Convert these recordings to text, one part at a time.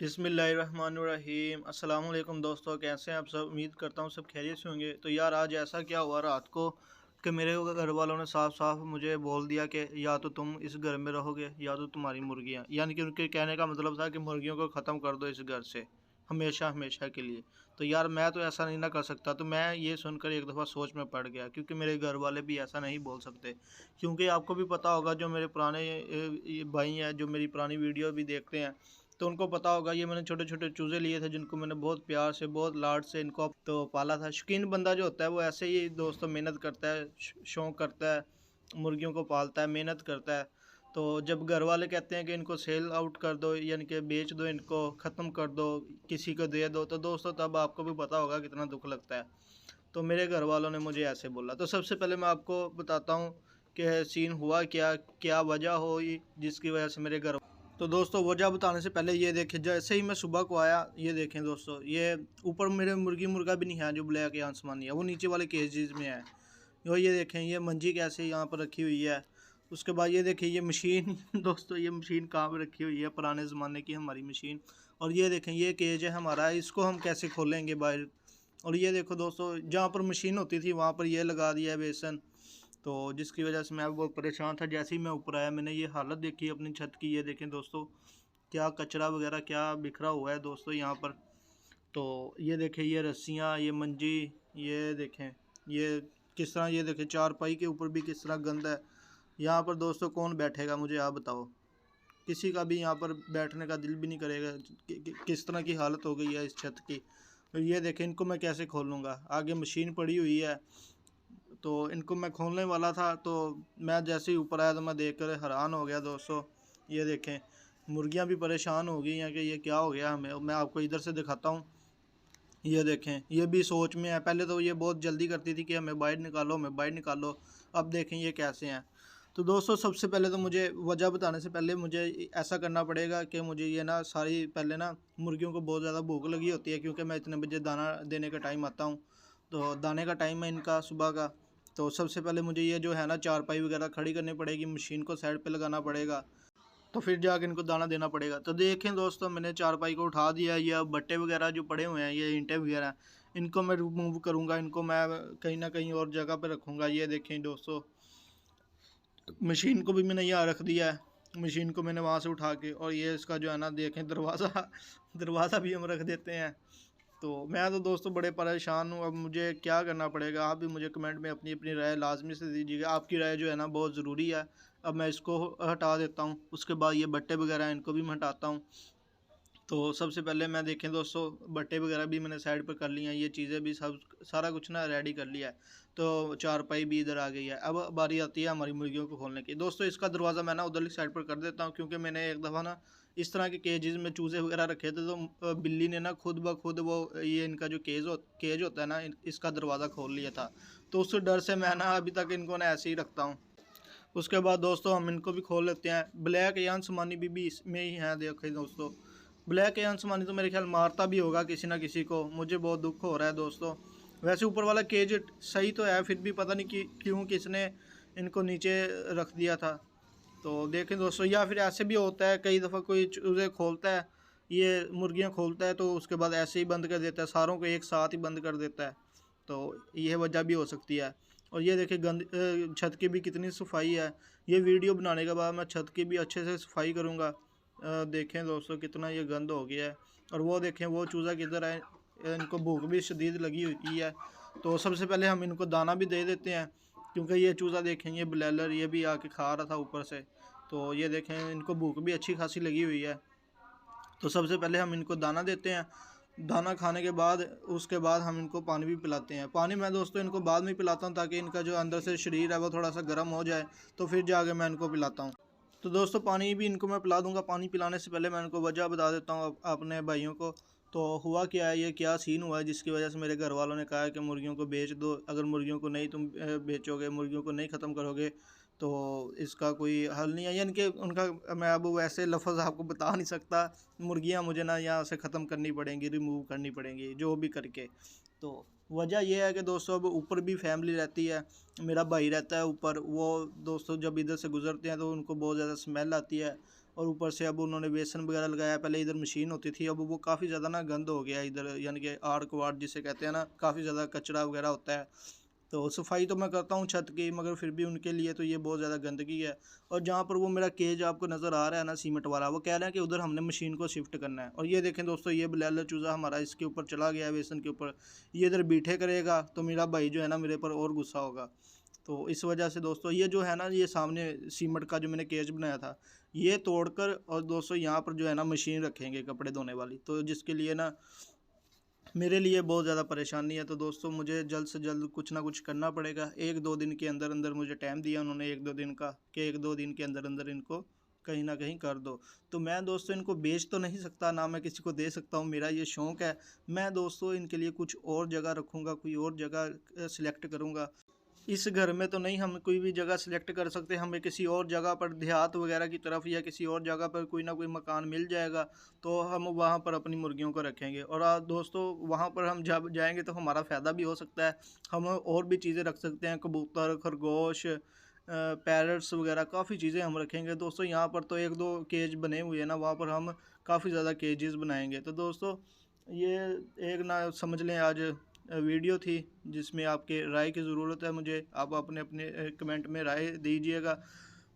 बिस्मिल्लाहिर्रहमानिर्रहीम। अस्सलाम वालेकुम दोस्तों, कैसे हैं आप सब। उम्मीद करता हूँ सब खैरियत से होंगे। तो यार आज ऐसा क्या हुआ रात को कि मेरे घर वालों ने साफ साफ मुझे बोल दिया कि या तो तुम इस घर में रहोगे या तो तुम्हारी मुर्गियाँ, यानी कि उनके कहने का मतलब था कि मुर्गियों को ख़त्म कर दो इस घर से हमेशा हमेशा के लिए। तो यार मैं तो ऐसा नहीं ना कर सकता। तो मैं ये सुनकर एक दफ़ा सोच में पड़ गया, क्योंकि मेरे घर वाले भी ऐसा नहीं बोल सकते। क्योंकि आपको भी पता होगा, जो मेरे पुराने ये भाई हैं जो मेरी पुरानी वीडियो भी देखते हैं, तो उनको पता होगा ये मैंने छोटे छोटे चूज़े लिए थे जिनको मैंने बहुत प्यार से बहुत लाड से इनको तो पाला था। शौकीन बंदा जो होता है वो ऐसे ही दोस्तों मेहनत करता है, शौक़ करता है, मुर्गियों को पालता है, मेहनत करता है। तो जब घर वाले कहते हैं कि इनको सेल आउट कर दो, यानी कि बेच दो, इनको ख़त्म कर दो, किसी को दे दो, तो दोस्तों तब आपको भी पता होगा कितना दुख लगता है। तो मेरे घर वालों ने मुझे ऐसे बोला। तो सबसे पहले मैं आपको बताता हूँ कि सीन हुआ क्या, क्या वजह हुई जिसकी वजह से मेरे घर। तो दोस्तों वजह बताने से पहले ये देखें, जैसे ही मैं सुबह को आया, ये देखें दोस्तों, ये ऊपर मेरे मुर्गी मुर्गा भी नहीं है जो ब्लैक या आसमानी है, वो नीचे वाले केजेस में है। और ये देखें ये मंजी कैसे यहाँ पर रखी हुई है। उसके बाद ये देखें ये मशीन दोस्तों ये मशीन कहाँ पर रखी हुई है, पुराने ज़माने की हमारी मशीन। और ये देखें ये केज है हमारा, इसको हम कैसे खोलेंगे बाहर। और ये देखो दोस्तों, जहाँ पर मशीन होती थी वहाँ पर ये लगा दिया है बेसन। तो जिसकी वजह से मैं बहुत परेशान था। जैसे ही मैं ऊपर आया मैंने ये हालत देखी अपनी छत की। ये देखें दोस्तों क्या कचरा वगैरह क्या बिखरा हुआ है दोस्तों यहाँ पर। तो ये देखें ये रस्सियाँ, ये मंजी, ये देखें ये किस तरह, ये देखें चारपाई के ऊपर भी किस तरह गंद है। यहाँ पर दोस्तों कौन बैठेगा मुझे आप बताओ। किसी का भी यहाँ पर बैठने का दिल भी नहीं करेगा। किस तरह की हालत हो गई है इस छत की। ये देखें इनको मैं कैसे खोलूँगा, आगे मशीन पड़ी हुई है। तो इनको मैं खोलने वाला था, तो मैं जैसे ही ऊपर आया तो मैं देखकर हैरान हो गया दोस्तों। ये देखें मुर्गियां भी परेशान हो गई हैं कि ये क्या हो गया हमें। मैं आपको इधर से दिखाता हूँ। ये देखें ये भी सोच में है। पहले तो ये बहुत जल्दी करती थी कि हमें बाहर निकालो, हमें बाहर निकालो। अब देखें ये कैसे हैं। तो दोस्तों सबसे पहले तो मुझे वजह बताने से पहले मुझे ऐसा करना पड़ेगा कि मुझे ये ना सारी पहले ना, मुर्गियों को बहुत ज़्यादा भूख लगी होती है, क्योंकि मैं इतने बजे दाना देने का टाइम आता हूँ। तो दाने का टाइम है इनका सुबह का। तो सबसे पहले मुझे ये जो है ना चारपाई वगैरह खड़ी करनी पड़ेगी, मशीन को साइड पे लगाना पड़ेगा, तो फिर जाके इनको दाना देना पड़ेगा। तो देखें दोस्तों मैंने चारपाई को उठा दिया। ये बट्टे वगैरह जो पड़े हुए हैं, ये ईंटें वगैरह, इनको मैं रिमूव करूँगा। इनको मैं कहीं ना कहीं और जगह पर रखूँगा। ये देखें दोस्तों मशीन को भी मैंने यहाँ रख दिया है। मशीन को मैंने वहाँ से उठा के, और ये इसका जो है ना देखें दरवाज़ा दरवाज़ा भी हम रख देते हैं। तो मैं तो दोस्तों बड़े परेशान हूँ। अब मुझे क्या करना पड़ेगा, आप भी मुझे कमेंट में अपनी अपनी राय लाजमी से दीजिएगा। आपकी राय जो है ना बहुत ज़रूरी है। अब मैं इसको हटा देता हूँ, उसके बाद ये बट्टे वगैरह इनको भी मैं हटाता हूँ। तो सबसे पहले मैं देखें दोस्तों बट्टे वगैरह भी मैंने साइड पर कर लिए हैं, ये चीज़ें भी सब सारा कुछ ना रेडी कर लिया है। तो चारपाई भी इधर आ गई है। अब बारी आती है हमारी मुर्गियों को खोलने की। दोस्तों इसका दरवाज़ा मैं ना उधरली साइड पर कर देता हूँ, क्योंकि मैंने एक दफ़ा ना इस तरह के केजेस में चूज़े वगैरह रखे थे, तो बिल्ली ने ना खुद ब खुद वो ये इनका जो केज होता है ना, इसका दरवाज़ा खोल लिया था। तो उस डर से मैं ना अभी तक इनको ना ऐसे ही रखता हूँ। उसके बाद दोस्तों हम इनको भी खोल लेते हैं। ब्लैक या अंशुमानी भी इसमें ही है। देखें दोस्तों ब्लैक या अंशुमानी तो मेरे ख्याल मारता भी होगा किसी ना किसी को। मुझे बहुत दुख हो रहा है दोस्तों। वैसे ऊपर वाला केज सही तो है, फिर भी पता नहीं कि क्यों किसने इनको नीचे रख दिया था। तो देखें दोस्तों, या फिर ऐसे भी होता है कई दफ़ा कोई चूज़े खोलता है, ये मुर्गियाँ खोलता है, तो उसके बाद ऐसे ही बंद कर देता है, सारों को एक साथ ही बंद कर देता है। तो यह वजह भी हो सकती है। और ये देखिए छत की भी कितनी सफाई है। ये वीडियो बनाने के बाद मैं छत की भी अच्छे से सफाई करूँगा। देखें दोस्तों कितना ये गंद हो गया है। और वो देखें वो चूज़ा किधर है, इनको भूख भी शदीद लगी हुई है। तो सबसे पहले हम इनको दाना भी दे देते हैं, क्योंकि ये चूज़ा देखें ये ब्लैलर ये भी आके खा रहा था ऊपर से। तो ये देखें इनको भूख भी अच्छी खासी लगी हुई है। तो सबसे पहले हम इनको दाना देते हैं। दाना खाने के बाद उसके बाद हम इनको पानी भी पिलाते हैं। पानी मैं दोस्तों इनको बाद में पिलाता हूँ, ताकि इनका जो अंदर से शरीर है वो थोड़ा सा गर्म हो जाए, तो फिर जाके मैं इनको पिलाता हूँ। तो दोस्तों पानी भी इनको मैं पिला दूंगा। पानी पिलाने से पहले मैं इनको वजह बता देता हूँ अपने भाइयों को। तो हुआ क्या है, ये क्या सीन हुआ है जिसकी वजह से मेरे घर वालों ने कहा है कि मुर्गियों को बेच दो। अगर मुर्गियों को नहीं तुम बेचोगे, मुर्गियों को नहीं ख़त्म करोगे, तो इसका कोई हल नहीं है। यानी कि उनका मैं अब वैसे लफ्ज़ आपको बता नहीं सकता। मुर्गियाँ मुझे ना यहाँ से ख़त्म करनी पड़ेंगी, रिमूव करनी पड़ेंगी जो भी करके। तो वजह यह है कि दोस्तों अब ऊपर भी फैमिली रहती है। मेरा भाई रहता है ऊपर, वो दोस्तों जब इधर से गुज़रते हैं तो उनको बहुत ज़्यादा स्मेल आती है। और ऊपर से अब उन्होंने बेसन वगैरह लगाया। पहले इधर मशीन होती थी, अब वो काफ़ी ज़्यादा ना गंद हो गया इधर, यानी कि आर्क वार्ड जिसे कहते हैं ना, काफ़ी ज़्यादा कचरा वगैरह होता है। तो सफाई तो मैं करता हूँ छत की, मगर फिर भी उनके लिए तो ये बहुत ज़्यादा गंदगी है। और जहाँ पर वो मेरा केज आपको नज़र आ रहा है ना सीमेंट वाला, वो कह रहे हैं कि उधर हमने मशीन को शिफ्ट करना है। और ये देखें दोस्तों, ये ब्लैलर चूज़ा हमारा इसके ऊपर चला गया है, बेसन के ऊपर। ये इधर बीठे करेगा तो मेरा भाई जो है ना मेरे पर और गुस्सा होगा। तो इस वजह से दोस्तों, ये जो है ना, ये सामने सीमेंट का जो मैंने केज बनाया था, ये तोड़कर, और दोस्तों यहाँ पर जो है ना मशीन रखेंगे कपड़े धोने वाली, तो जिसके लिए ना मेरे लिए बहुत ज़्यादा परेशानी है। तो दोस्तों, मुझे जल्द से जल्द कुछ ना कुछ करना पड़ेगा। 1-2 दिन के अंदर अंदर मुझे टाइम दिया उन्होंने, 1-2 दिन का, कि 1-2 दिन के अंदर अंदर इनको कहीं ना कहीं कर दो। तो मैं दोस्तों इनको बेच तो नहीं सकता, ना मैं किसी को दे सकता हूँ, मेरा ये शौक़ है। मैं दोस्तों इनके लिए कुछ और जगह रखूँगा, कोई और जगह सिलेक्ट करूँगा। इस घर में तो नहीं हम कोई भी जगह सिलेक्ट कर सकते, हमें किसी और जगह पर देहात वगैरह की तरफ या किसी और जगह पर कोई ना कोई मकान मिल जाएगा, तो हम वहाँ पर अपनी मुर्गियों को रखेंगे। और दोस्तों, वहाँ पर हम जब जाएंगे तो हमारा फ़ायदा भी हो सकता है। हम और भी चीज़ें रख सकते हैं, कबूतर, खरगोश, पैरट्स वगैरह काफ़ी चीज़ें हम रखेंगे। दोस्तों यहाँ पर तो 1-2 केज बने हुए हैं ना, वहाँ पर हम काफ़ी ज़्यादा केजेस बनाएंगे। तो दोस्तों, ये एक ना समझ लें आज वीडियो थी जिसमें आपके राय की ज़रूरत है मुझे। आप अपने अपने कमेंट में राय दीजिएगा,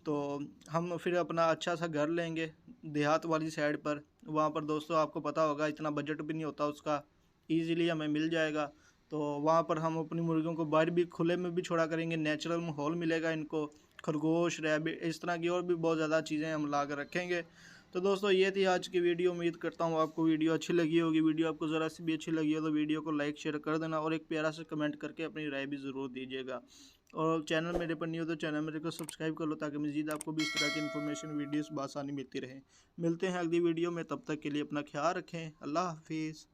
तो हम फिर अपना अच्छा सा घर लेंगे देहात वाली साइड पर। वहाँ पर दोस्तों आपको पता होगा इतना बजट भी नहीं होता उसका, ईज़िली हमें मिल जाएगा। तो वहाँ पर हम अपनी मुर्गियों को बाहर भी खुले में भी छोड़ा करेंगे, नेचुरल माहौल मिलेगा इनको। खरगोश, रैबिट, इस तरह की और भी बहुत ज़्यादा चीज़ें हम ला कर रखेंगे। तो दोस्तों, ये थी आज की वीडियो। उम्मीद करता हूँ आपको वीडियो अच्छी लगी होगी। वीडियो आपको ज़रा सी भी अच्छी लगी हो तो वीडियो को लाइक शेयर कर देना, और एक प्यारा सा कमेंट करके अपनी राय भी ज़रूर दीजिएगा। और चैनल मेरे पर नहीं हो तो चैनल मेरे को सब्सक्राइब कर लो, ताकि मज़ीद आपको भी इस तरह की इन्फॉर्मेशन वीडियोस बआसानी मिलती रहे। मिलते हैं अगली वीडियो में, तब तक के लिए अपना ख्याल रखें। अल्लाह हाफिज़।